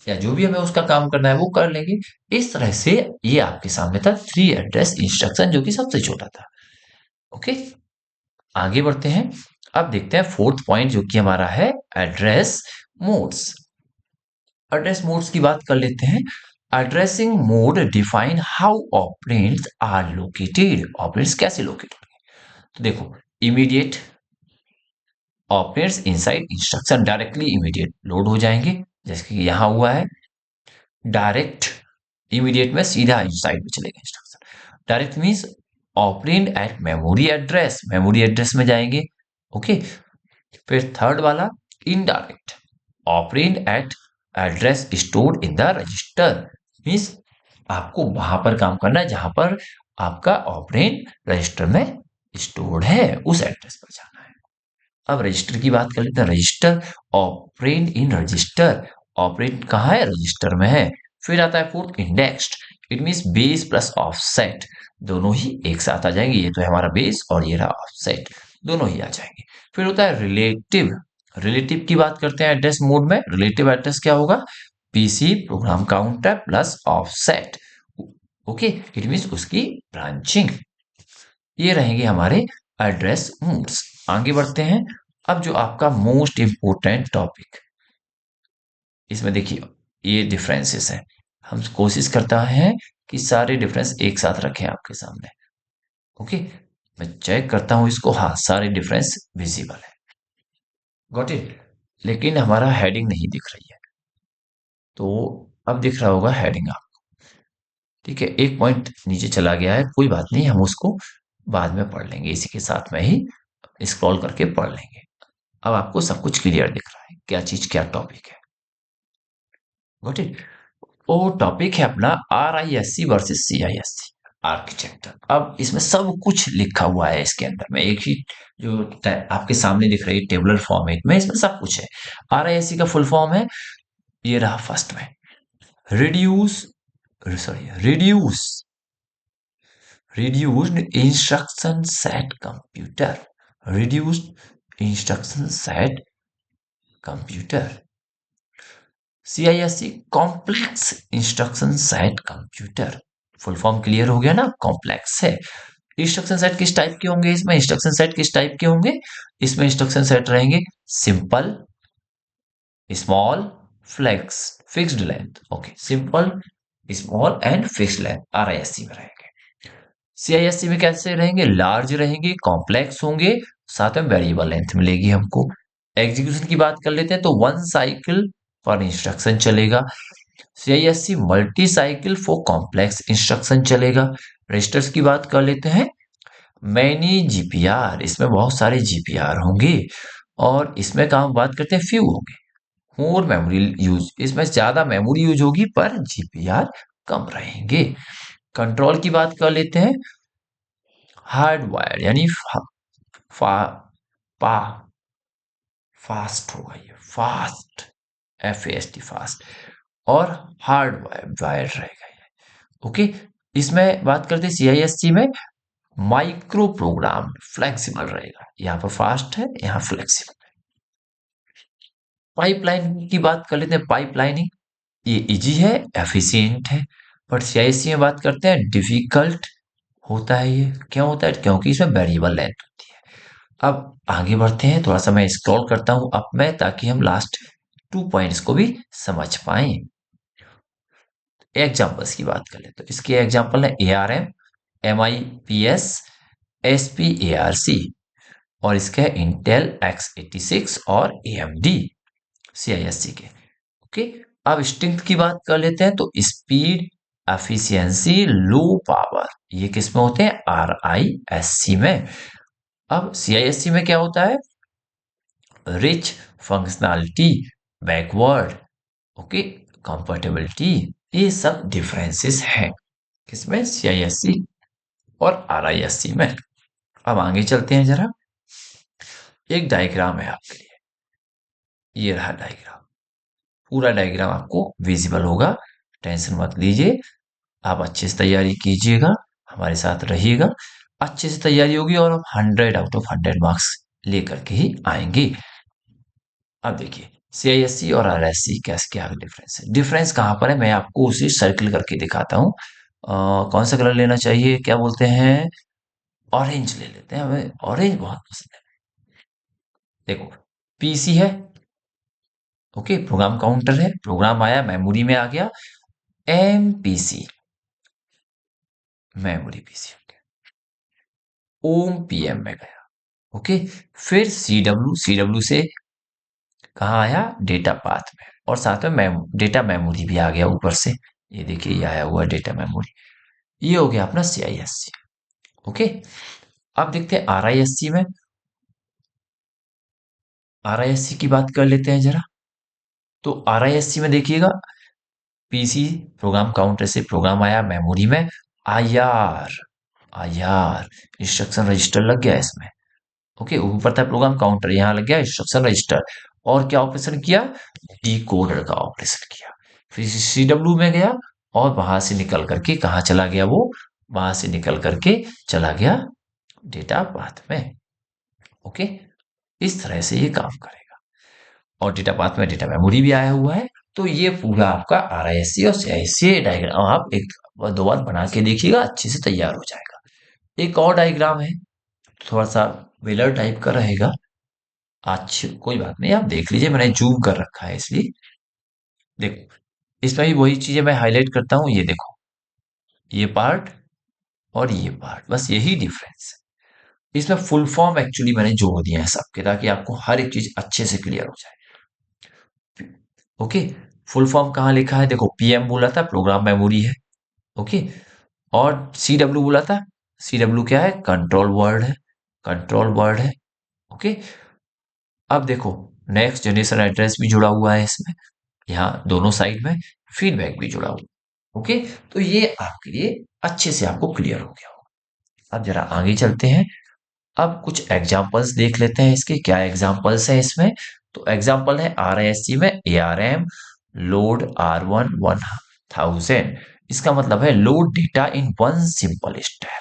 या जो भी हमें उसका काम करना है वो कर लेंगे। इस तरह से ये आपके सामने था थ्री एड्रेस इंस्ट्रक्शन, जो कि सबसे छोटा था। ओके, आगे बढ़ते हैं। अब देखते हैं फोर्थ पॉइंट, जो कि हमारा है एड्रेस मोड्स। एड्रेस मोड्स की बात कर लेते हैं। Addressing mode define how operands are located, operands कैसे लोकेट होंगे। तो देखो immediate operands inside instruction, directly immediate load हो जाएंगे, जैसे कि यहां हुआ है। डायरेक्ट इमीडिएट में सीधा इनसाइड में चलेगा instruction. Direct means operand at memory address, memory address में जाएंगे। ओके, फिर थर्ड वाला indirect operand at address stored in the register, means आपको वहां पर काम करना है जहां पर आपका ऑपरेंड रजिस्टर में स्टोर्ड है, उस एड्रेस पर जाना है। अब रजिस्टर की बात कर लेते हैं। Register operand in register, operand कहाँ है, रजिस्टर में है। फिर आता है fourth indexed, it means base plus offset, दोनों ही एक साथ आ जाएंगे। ये तो है हमारा बेस और ये रहा ऑफसेट, दोनों ही आ जाएंगे। फिर होता है रिलेटिव रिलेटिव की बात करते हैं एड्रेस मोड में। रिलेटिव एड्रेस क्या होगा? PC program counter plus offset. Okay, it means उसकी ब्रांचिंग। ये रहेंगे हमारे एड्रेस मोड्स। आगे बढ़ते हैं। अब जो आपका मोस्ट इंपोर्टेंट टॉपिक, इसमें देखिए ये डिफरेंसेस हैं। हम कोशिश करता है कि सारे डिफरेंस एक साथ रखें आपके सामने। ओके, मैं चेक करता हूं इसको। हाँ, सारे डिफरेंस विजिबल है। Got it. लेकिन हमारा हेडिंग नहीं दिख रही है, तो अब दिख रहा होगा हेडिंग आप। ठीक है, एक पॉइंट नीचे चला गया है, कोई बात नहीं, हम उसको बाद में पढ़ लेंगे, इसी के साथ में ही स्क्रॉल करके पढ़ लेंगे। अब आपको सब कुछ क्लियर दिख रहा है, क्या चीज क्या टॉपिक है। Got it. वो टॉपिक है अपना RISC वर्सेस CISC आर्किटेक्चर। अब इसमें सब कुछ लिखा हुआ है इसके अंदर में, एक ही जो आपके सामने दिख रही है टेबुलर फॉर्मेट में, इसमें सब कुछ है। RISC का फुल फॉर्म है, ये रहा फर्स्ट में, reduce sorry reduce reduced instruction set computer, reduced instruction set computer। CISC complex instruction set computer. Full form clear हो गया ना, कॉम्प्लेक्स है। इंस्ट्रक्शन सेट किस टाइप के होंगे इसमें? इंस्ट्रक्शन सेट किस टाइप के होंगे इसमें? इंस्ट्रक्शन सेट रहेंगे simple, small, flex, fixed length. Okay, simple, small and fixed length RISC में रहेंगे। CISC में कैसे रहेंगे? लार्ज रहेंगे, कॉम्प्लेक्स होंगे, साथ में वेरिएबल लेंथ मिलेगी हमको। एग्जीक्यूशन की बात कर लेते हैं तो 1 साइकिल पर इंस्ट्रक्शन चलेगा। CISC multi cycle for complex instruction चलेगा। रजिस्टर्स की बात कर लेते हैं, मैनी GPR, इसमें बहुत सारे GPR होंगे। और इसमें काम बात करते हैं फ्यू होंगे, मोर मेमोरी यूज, इसमें ज्यादा मेमोरी यूज होगी पर GPR कम रहेंगे। कंट्रोल की बात कर लेते हैं, हार्ड वायर यानी फा, पा फास्ट होगा, ये फास्ट, FAST फास्ट, और हार्ड वायर वायर रहेगा ये। ओके, इसमें बात करते हैं CISC में माइक्रो प्रोग्राम फ्लेक्सिबल रहेगा, यहाँ पर फास्ट है, यहाँ फ्लेक्सिबल है। पाइपलाइन की बात कर लेते हैं, पाइपलाइनिंग ये इजी है, एफिशिएंट है। बट CISC में बात करते हैं डिफिकल्ट होता है। ये क्यों होता है? क्योंकि इसमें वेरिएबल लेंथ होती है। अब आगे बढ़ते हैं, थोड़ा सा मैं स्क्रॉल करता हूं अप में, ताकि हम लास्ट 2 पॉइंट्स को भी समझ पाए। एग्जाम्पल्स की बात कर ले तो इसके एग्जाम्पल है ARM, MIPS, SPARC, और इसके है इंटेल x86 और AMD CISC के। ओके, अब स्ट्रेंथ की बात कर लेते हैं तो स्पीड, एफिशिएंसी, लो पावर, ये किस में होते हैं? RISC में। अब CISC में क्या होता है? Rich functionality, backward, okay, comfortability, ये सब डिफरेंसेस हैं किसमें? CISC और RISC में। अब आगे चलते हैं जरा, एक डायग्राम है आपके लिए, ये रहा डायग्राम। पूरा डायग्राम आपको विजिबल होगा, टेंशन मत लीजिए। आप अच्छे से तैयारी कीजिएगा, हमारे साथ रहिएगा, अच्छे से तैयारी होगी और हम 100 आउट ऑफ 100 मार्क्स लेकर के ही आएंगे। अब देखिए CISC और RISC कैसे क्या डिफरेंस है। डिफरेंस कहाँ पर है मैं आपको उसे सर्किल करके दिखाता हूँ। कौन सा कलर लेना चाहिए? क्या बोलते हैं, ऑरेंज ले लेते हैं, हमें ऑरेंज बहुत पसंद है। देखो, PC है, ओके, प्रोग्राम काउंटर है, प्रोग्राम आया मेमोरी में आ गया, MPC memory PC, OM PM में गया। ओके, फिर CW से कहाँ आया? डेटा पाथ में, और साथ में डेटा मेमोरी भी आ गया ऊपर से। ये देखिए ये आया हुआ डेटा मेमोरी। ये हो गया अपना CISC। ओके, अब देखते हैं RISC में। RISC की बात कर लेते हैं जरा। तो RISC में देखिएगा, PC प्रोग्राम काउंटर से प्रोग्राम आया मेमोरी में, IR, IR इंस्ट्रक्शन रजिस्टर लग गया इसमें। ओके, ऊपर था प्रोग्राम काउंटर, यहाँ लग गया इंस्ट्रक्शन रजिस्टर, और क्या ऑपरेशन किया? डिकोडर का ऑपरेशन किया। फिर CW में गया, और वहां से निकल करके कहाँ चला गया? वो वहां से निकल करके चला गया डेटा पाथ में। ओके, इस तरह से ये काम करेगा। और डेटा पाथ में डेटा मेमोरी भी आया हुआ है। तो ये पूरा आपका RISC और CISC डायग्राम आप एक दो बार बना के देखिएगा, अच्छे से तैयार हो जाएगा। एक और डायग्राम है, थोड़ा सा वेलर टाइप का रहेगा। अच्छा कोई बात नहीं, आप देख लीजिए, मैंने जूम कर रखा है इसलिए। देखो इसमें भी वही चीजें मैं हाईलाइट करता हूँ, ये देखो, ये पार्ट और ये पार्ट, बस यही डिफरेंस है। इसमें फुल फॉर्म एक्चुअली मैंने जोड़ दिया है सबके, ताकि आपको हर एक चीज अच्छे से क्लियर हो जाए। ओके, फुल फॉर्म कहाँ लिखा है, देखो PM बोला था, प्रोग्राम मेमोरी है। ओके, और CW बोला था, CW क्या है, कंट्रोल वर्ड है, कंट्रोल वर्ड है। ओके, अब देखो नेक्स्ट जनरेशन एड्रेस भी जुड़ा हुआ है इसमें, यहाँ दोनों साइड में फीडबैक भी जुड़ा हुआ। ओके, तो ये आपके लिए अच्छे से आपको क्लियर हो गया होगा। अब जरा आगे चलते हैं, अब कुछ एग्जांपल्स देख लेते हैं इसके, क्या एग्जांपल्स हैं इसमें। तो एग्जांपल है RISC में ARM लोड R1 1000, इसका मतलब है load data in one simple step.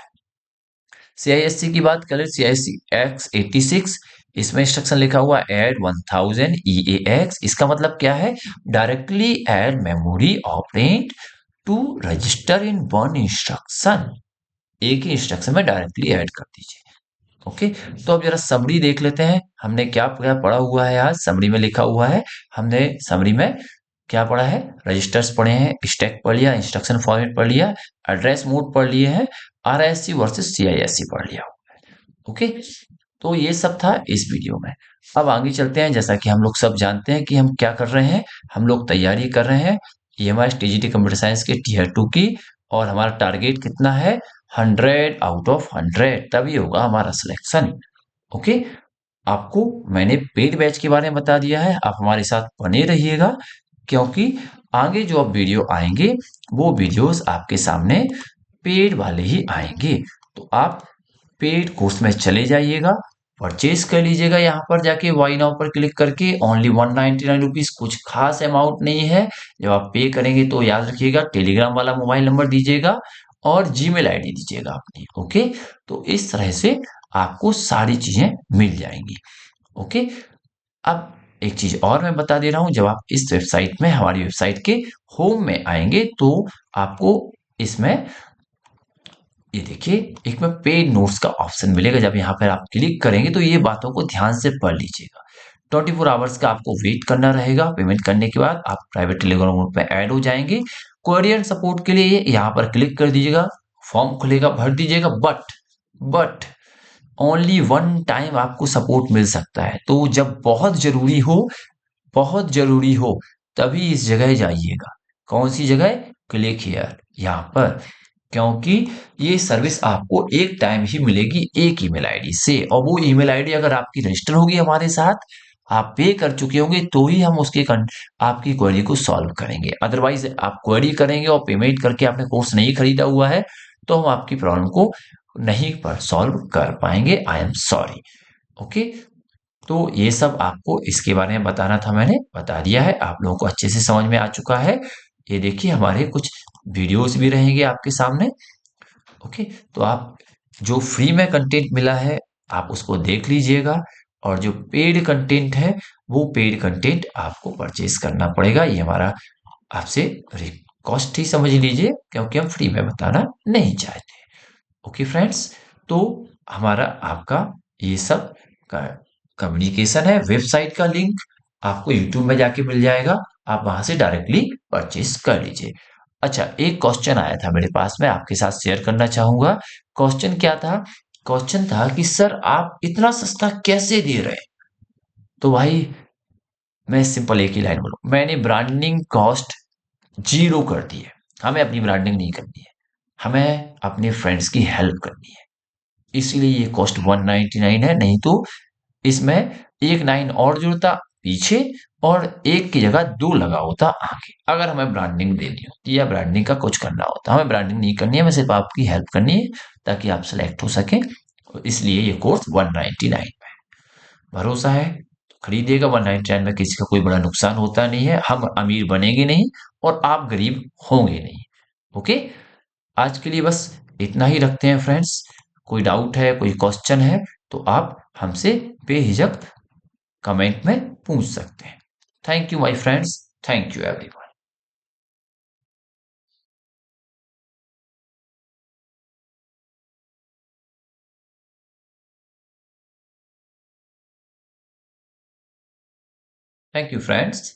CISC की बात करें, CISC X86, इसमें इंस्ट्रक्शन लिखा हुआ ऐड 1000 EAX, इसका मतलब क्या है, directly add memory operand to register in one instruction, एक ही इंस्ट्रक्शन में डायरेक्टली ऐड कर दीजिए। ओके, तो अब जरा समरी देख लेते हैं, हमने क्या क्या पढ़ा हुआ है आज। समरी में लिखा हुआ है, हमने समरी में क्या पढ़ा है, रजिस्टर्स पढ़े हैं, स्टैक पढ़ लिया, इंस्ट्रक्शन फॉर्मेट पढ़ लिया, एड्रेस मोड पढ़ लिए हैं, RISC वर्सेस CISC पढ़ लिया। ओके, तो ये सब था इस वीडियो में। अब आगे चलते हैं, जैसा कि हम लोग सब जानते हैं कि हम क्या कर रहे हैं, हम लोग तैयारी कर रहे हैं EMI TGT कंप्यूटर साइंस के Tier 2 की, और हमारा टारगेट कितना है, 100 आउट ऑफ 100, तभी होगा हमारा सिलेक्शन। ओके, आपको मैंने पेड बैच के बारे में बता दिया है, आप हमारे साथ बने रहिएगा, क्योंकि आगे जो अब वीडियो आएंगे वो वीडियोस आपके सामने पेड वाले ही आएंगे। तो आप पेड कोर्स में चले जाइएगा, परचेज कर लीजिएगा, यहाँ पर जाके वाई नाउ पर क्लिक करके, ओनली 199 रुपीज, कुछ खास अमाउंट नहीं है। जब आप पे करेंगे तो याद रखिएगा टेलीग्राम वाला मोबाइल नंबर दीजिएगा और जीमेल आईडी दीजिएगा अपनी। ओके, तो इस तरह से आपको सारी चीजें मिल जाएंगी। ओके, अब एक चीज और मैं बता दे रहा हूं, जब आप इस वेबसाइट में, हमारी वेबसाइट के होम में आएंगे तो आपको इसमें ये देखिए एक में पेड नोट्स का ऑप्शन मिलेगा। जब यहाँ पर आप क्लिक करेंगे तो ये बातों को ध्यान से पढ़ लीजिएगा। 24 आवर्स का आपको वेट करना रहेगा, पेमेंट करने के बाद आप प्राइवेट टेलीग्राम ग्रुप में ऐड हो जाएंगे। कोरियर सपोर्ट के लिए यहाँ पर क्लिक कर दीजिएगा, फॉर्म खुलेगा, भर दीजिएगा, बट ओनली वन टाइम आपको सपोर्ट मिल सकता है। तो जब बहुत जरूरी हो, बहुत जरूरी हो, तभी इस जगह जाइएगा। कौन सी जगह, क्लिक हियर, यहाँ पर, क्योंकि ये सर्विस आपको एक टाइम ही मिलेगी, एक ईमेल आईडी से, और वो ईमेल आईडी अगर आपकी रजिस्टर होगी हमारे साथ, आप पे कर चुके होंगे, तो ही हम उसके आपकी क्वेरी को सॉल्व करेंगे। अदरवाइज आप क्वेरी करेंगे और पेमेंट करके आपने कोर्स नहीं खरीदा हुआ है, तो हम आपकी प्रॉब्लम को नहीं पर सॉल्व कर पाएंगे। I am sorry. ओके, तो ये सब आपको इसके बारे में बताना था, मैंने बता दिया है, आप लोगों को अच्छे से समझ में आ चुका है। ये देखिए हमारे कुछ वीडियोस भी रहेंगे आपके सामने। ओके, तो आप जो फ्री में कंटेंट मिला है आप उसको देख लीजिएगा, और जो पेड कंटेंट है वो पेड कंटेंट आपको परचेज करना पड़ेगा। ये हमारा आपसे रिक्वेस्ट ही समझ लीजिए, क्योंकि हम फ्री में बताना नहीं चाहते। ओके फ्रेंड्स, तो हमारा आपका ये सब कम्युनिकेशन है। वेबसाइट का लिंक आपको यूट्यूब में जाके मिल जाएगा, आप वहां से डायरेक्टली परचेज कर लीजिए। अच्छा, एक क्वेश्चन आया था मेरे पास, मैं आपके साथ शेयर करना चाहूंगा। क्वेश्चन क्या था, क्वेश्चन था कि सर आप इतना सस्ता कैसे दे रहे हैं। तो भाई मैं सिंपल एक ही लाइन बोलूं, मैंने ब्रांडिंग कॉस्ट 0 कर दी है। हमें अपनी ब्रांडिंग नहीं करनी है, हमें अपने फ्रेंड्स की हेल्प करनी है, इसलिए ये कॉस्ट 199 है। नहीं तो इसमें एक 9 और जुड़ता पीछे, और एक की जगह 2 लगा होता आगे, अगर हमें ब्रांडिंग देनी होती या ब्रांडिंग का कुछ करना होता। हमें ब्रांडिंग नहीं करनी है, हमें सिर्फ आपकी हेल्प करनी है ताकि आप सेलेक्ट हो सकें, इसलिए ये कोर्स 199 में है। भरोसा है तो खरीदिएगा, 199 में किसी का कोई बड़ा नुकसान होता नहीं है, हम अमीर बनेंगे नहीं और आप गरीब होंगे नहीं। ओके, आज के लिए बस इतना ही रखते हैं फ्रेंड्स। कोई डाउट है, कोई क्वेश्चन है, तो आप हमसे बेहिजक कमेंट में पूछ सकते हैं। Thank you, my friends. Thank you, everyone. Thank you, friends.